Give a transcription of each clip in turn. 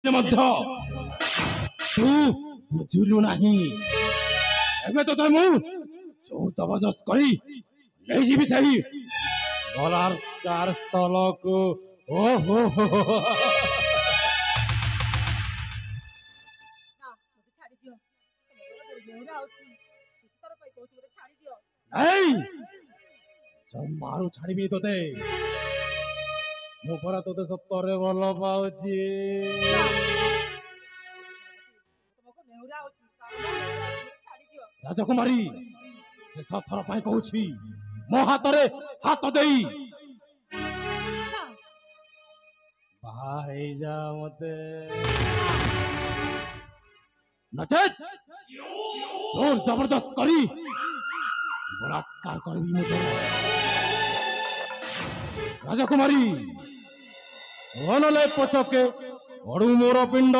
मध्य तू बुझिलु नाही एबे तो तय मु जोर जबरदस्त करी ले जीबी सही बलात्कार स्थल को ओ हो नहीं जब मारू छाड़बी तोते मो परा तोते सत्तरे भल पाउची राजकुमारी शेष थर पाई कहूची मो हाथ रे हाथ देई भाई जा मते नचेत जोर जबरदस्त करी बलात्कार करबी मुझे राजकुमारी वनले पचके अड़ू मोर पिंड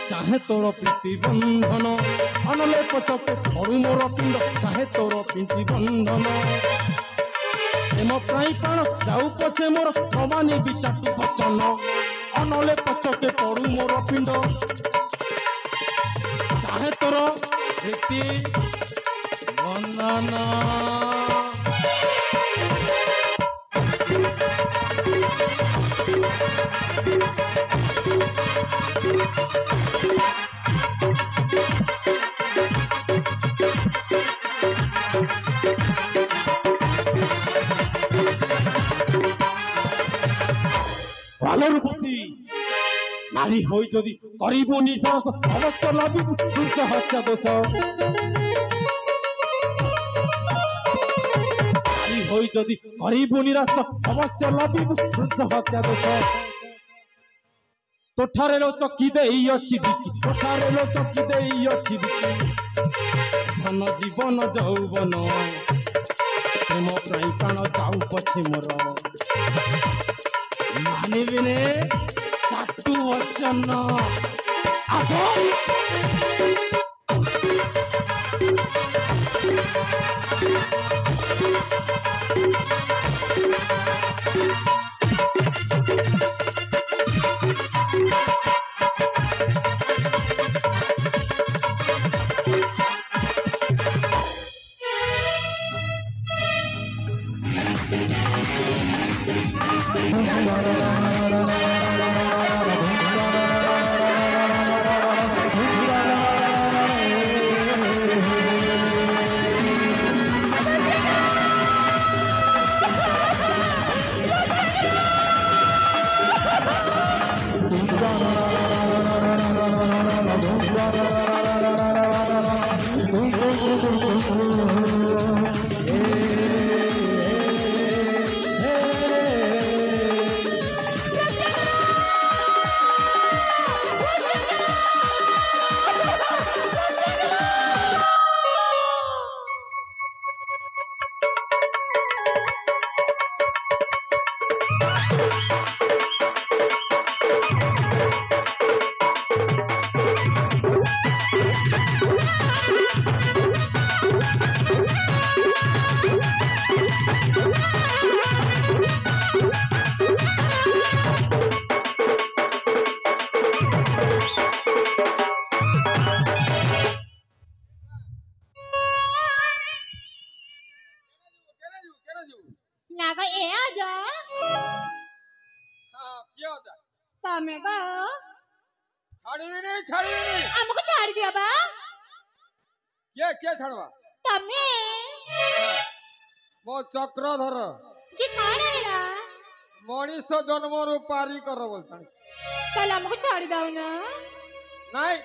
चाहे तोर प्रीति बंधन अनले पचके अड़ू मोर पिंड चाहे तोर प्रीति बंधन एम प्राई प्राण जाऊ पछे मोर भवानी बिचाटू बचन अनले पचके पड़ू मोर पिंड चाहे तोर प्रीति बंधन रूपसी नारी होई जदि करिबो निसास अवश्य लाभी तुझ हत्या दोष नारी होई जदि करिबो निराश अवश्य लाभी तुझ हत्या दोष तोठारे लो सखी देई अछि बिकी तोठारे लो सखी देई अछि बिकी धन जीवन जौवन प्रेम प्राण प्राण जाऊ पछे मोर मानिबिने चाटू वचन आसो हमको छाड़ दिया बा क्या छाड़वा तमे मो चक्रधर जी कौन आइला मनीष जन्म रु पारी कर बोलता ताला हमको छाड़ दाओ ना नहीं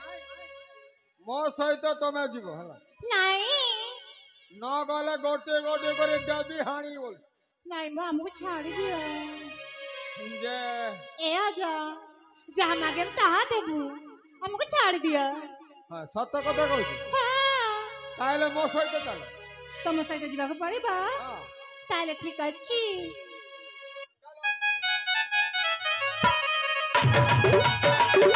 मो सहित तमे जीव हला नहीं न गले गोटे गोटे करे दादी हाणी बोल नहीं मो हमको छाड़ दिया जे ए आजा जहां मागे ताहा देबू हमको छाड़ दिया हां सत कथा कहू हां ताले मो सहित चल तुम सहित जीवा को पड़ेबा हां ताले ठीक अछि चलो